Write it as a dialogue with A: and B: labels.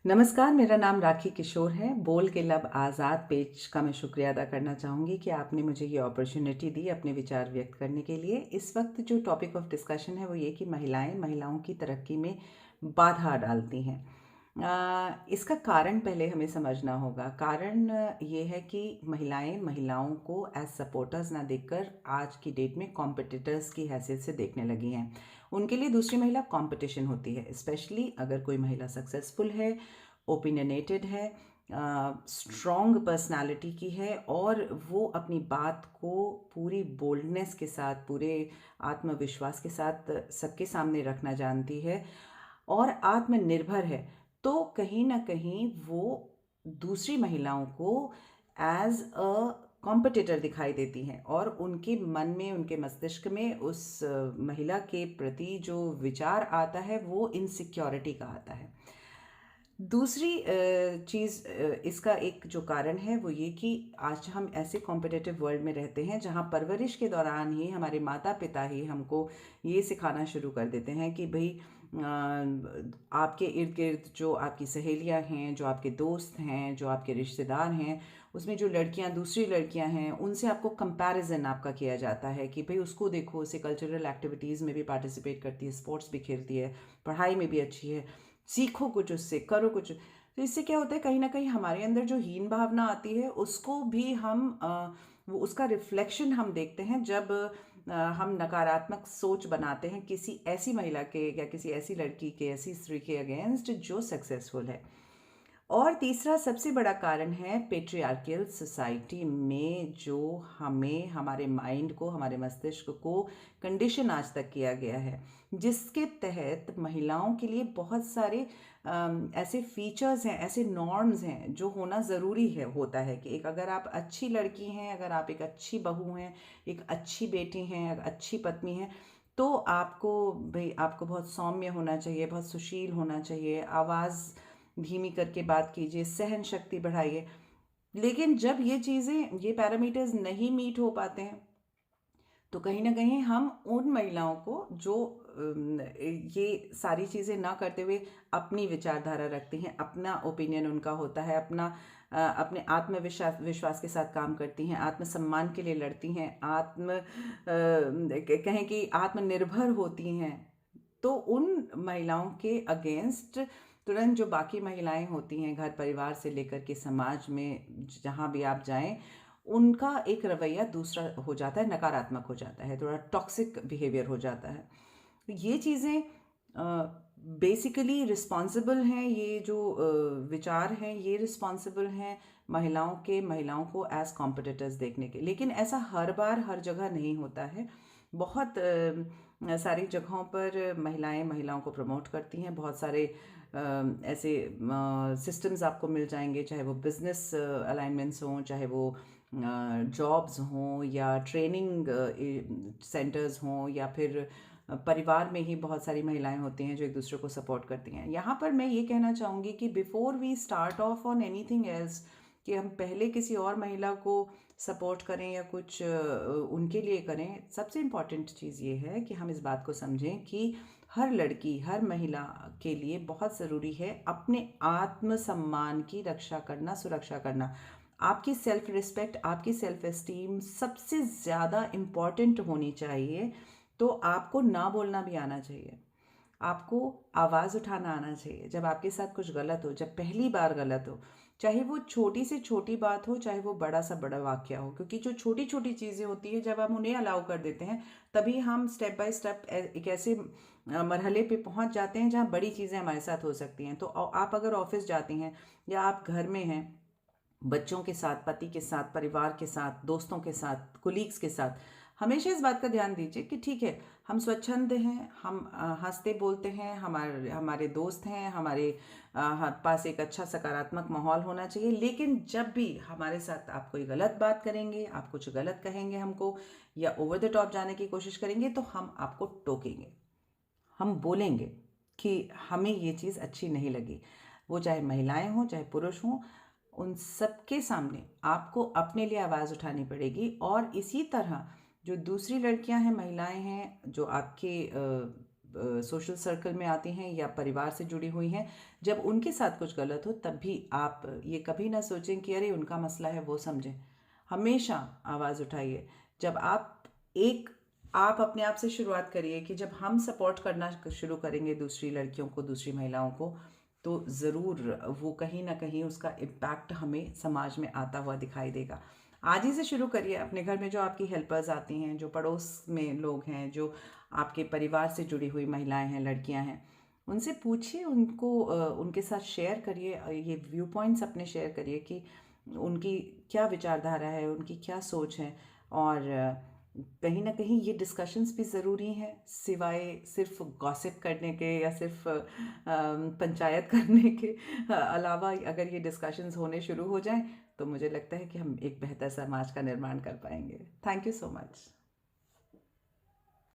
A: नमस्कार, मेरा नाम राखी किशोर है। बोल के लब आज़ाद पेज का मैं शुक्रिया अदा करना चाहूँगी कि आपने मुझे ये अपॉर्चुनिटी दी अपने विचार व्यक्त करने के लिए। इस वक्त जो टॉपिक ऑफ डिस्कशन है वो ये कि महिलाओं की तरक्की में बाधा डालती हैं। इसका कारण पहले हमें समझना होगा। कारण ये है कि महिलाओं को एज सपोर्टर्स ना देखकर आज की डेट में कॉम्पिटिटर्स की हैसियत से देखने लगी हैं। उनके लिए दूसरी महिला कंपटीशन होती है, स्पेशली अगर कोई महिला सक्सेसफुल है, ओपिनियनेटेड है, स्ट्रॉन्ग पर्सनालिटी की है और वो अपनी बात को पूरी बोल्डनेस के साथ, पूरे आत्मविश्वास के साथ सबके सामने रखना जानती है और आत्मनिर्भर है, तो कहीं ना कहीं वो दूसरी महिलाओं को एज अ कॉम्पिटिटर दिखाई देती हैं और उनके मन में, उनके मस्तिष्क में उस महिला के प्रति जो विचार आता है वो इनसिक्योरिटी का आता है। दूसरी चीज़, इसका एक जो कारण है वो ये कि आज हम ऐसे कॉम्पिटिटिव वर्ल्ड में रहते हैं जहाँ परवरिश के दौरान ही हमारे माता पिता ही हमको ये सिखाना शुरू कर देते हैं कि भाई आपके इर्द गिर्द जो आपकी सहेलियां हैं, जो आपके दोस्त हैं, जो आपके रिश्तेदार हैं, उसमें जो लड़कियां, दूसरी लड़कियां हैं, उनसे आपको कंपैरिजन आपका किया जाता है कि भाई उसको देखो, उसे कल्चरल एक्टिविटीज़ में भी पार्टिसिपेट करती है, स्पोर्ट्स भी खेलती है, पढ़ाई में भी अच्छी है, सीखो कुछ उससे, करो कुछ। तो इससे क्या होता है, कहीं ना कहीं हमारे अंदर जो हीन भावना आती है उसको भी हम वो उसका रिफ्लेक्शन हम देखते हैं जब हम नकारात्मक सोच बनाते हैं किसी ऐसी महिला के या किसी ऐसी लड़की के, ऐसी स्त्री के अगेंस्ट जो सक्सेसफुल है। और तीसरा सबसे बड़ा कारण है पेट्रियार्कियल सोसाइटी में जो हमें, हमारे माइंड को, हमारे मस्तिष्क को कंडीशन आज तक किया गया है, जिसके तहत महिलाओं के लिए बहुत सारे ऐसे फीचर्स हैं, ऐसे नॉर्म्स हैं जो होना ज़रूरी है, होता है कि एक, अगर आप अच्छी लड़की हैं, अगर आप एक अच्छी बहू हैं, एक अच्छी बेटी हैं, एक अच्छी पत्नी हैं, तो आपको, भाई आपको बहुत सौम्य होना चाहिए, बहुत सुशील होना चाहिए, आवाज़ धीमी करके बात कीजिए, सहन शक्ति बढ़ाइए। लेकिन जब ये चीज़ें, ये पैरामीटर्स नहीं मीट हो पाते हैं, तो कहीं ना कहीं हम उन महिलाओं को जो ये सारी चीज़ें ना करते हुए अपनी विचारधारा रखती हैं, अपना ओपिनियन उनका होता है, अपना अपने आत्मविश्वास विश्वास के साथ काम करती हैं, आत्मसम्मान के लिए लड़ती हैं, कहें कि आत्मनिर्भर होती हैं, तो उन महिलाओं के अगेंस्ट तुरंत जो बाकी महिलाएं होती हैं, घर परिवार से लेकर के समाज में जहाँ भी आप जाएं, उनका एक रवैया दूसरा हो जाता है, नकारात्मक हो जाता है, थोड़ा टॉक्सिक बिहेवियर हो जाता है। तो ये चीज़ें बेसिकली रिस्पॉन्सिबल हैं, ये जो विचार हैं ये रिस्पॉन्सिबल हैं महिलाओं को एज कॉम्पिटिटर्स देखने के। लेकिन ऐसा हर बार हर जगह नहीं होता है। बहुत सारी जगहों पर महिलाओं को प्रमोट करती हैं। बहुत सारे ऐसे सिस्टम्स आपको मिल जाएंगे, चाहे वो बिजनेस अलाइनमेंट्स हों, चाहे वो जॉब्स हों, या ट्रेनिंग सेंटर्स हों, या फिर परिवार में ही बहुत सारी महिलाएं होती हैं जो एक दूसरे को सपोर्ट करती हैं। यहाँ पर मैं ये कहना चाहूँगी कि before we start off on anything else, कि हम पहले किसी और महिला को सपोर्ट करें या कुछ उनके लिए करें, सबसे इम्पॉर्टेंट चीज़ ये है कि हम इस बात को समझें कि हर लड़की, हर महिला के लिए बहुत ज़रूरी है अपने आत्मसम्मान की रक्षा करना, सुरक्षा करना। आपकी सेल्फ रिस्पेक्ट, आपकी सेल्फ एस्टीम सबसे ज़्यादा इम्पॉर्टेंट होनी चाहिए। तो आपको ना बोलना भी आना चाहिए, आपको आवाज़ उठाना आना चाहिए जब आपके साथ कुछ गलत हो, जब पहली बार गलत हो, चाहे वो छोटी से छोटी बात हो, चाहे वो बड़ा सा बड़ा वाक्य हो। क्योंकि जो छोटी छोटी चीज़ें होती है, जब हम उन्हें अलाउ कर देते हैं, तभी हम स्टेप बाय स्टेप एक ऐसे मरहले पे पहुंच जाते हैं जहां बड़ी चीज़ें हमारे साथ हो सकती हैं। तो आप अगर ऑफिस जाती हैं या आप घर में हैं, बच्चों के साथ, पति के साथ, परिवार के साथ, दोस्तों के साथ, कोलीग्स के साथ, हमेशा इस बात का ध्यान दीजिए कि ठीक है, हम स्वच्छंद हैं, हम हंसते बोलते हैं, हमारे हमारे दोस्त हैं, हमारे पास एक अच्छा सकारात्मक माहौल होना चाहिए। लेकिन जब भी हमारे साथ आप कोई गलत बात करेंगे, आप कुछ गलत कहेंगे हमको, या ओवर द टॉप जाने की कोशिश करेंगे, तो हम आपको टोकेंगे, हम बोलेंगे कि हमें ये चीज़ अच्छी नहीं लगी। वो चाहे महिलाएं हों, चाहे पुरुष हों, उन सबके सामने आपको अपने लिए आवाज़ उठानी पड़ेगी। और इसी तरह जो दूसरी लड़कियां हैं, महिलाएं हैं, जो आपके सोशल सर्कल में आती हैं या परिवार से जुड़ी हुई हैं, जब उनके साथ कुछ गलत हो तब भी आप ये कभी ना सोचें कि अरे उनका मसला है वो समझें। हमेशा आवाज़ उठाइए। जब आप अपने आप से शुरुआत करिए कि जब हम सपोर्ट करना शुरू करेंगे दूसरी लड़कियों को, दूसरी महिलाओं को, तो ज़रूर वो कहीं ना कहीं उसका इम्पैक्ट हमें समाज में आता हुआ दिखाई देगा। आज ही से शुरू करिए। अपने घर में जो आपकी हेल्पर्स आती हैं, जो पड़ोस में लोग हैं, जो आपके परिवार से जुड़ी हुई महिलाएं हैं, लड़कियां हैं, उनसे पूछिए, उनको उनके साथ शेयर करिए, ये व्यू पॉइंट्स अपने शेयर करिए कि उनकी क्या विचारधारा है, उनकी क्या सोच है। और कहीं ना कहीं ये डिस्कशंस भी ज़रूरी हैं, सिवाय सिर्फ गॉसिप करने के या सिर्फ पंचायत करने के अलावा अगर ये डिस्कशंस होने शुरू हो जाएं तो मुझे लगता है कि हम एक बेहतर समाज का निर्माण कर पाएंगे। Thank you so much.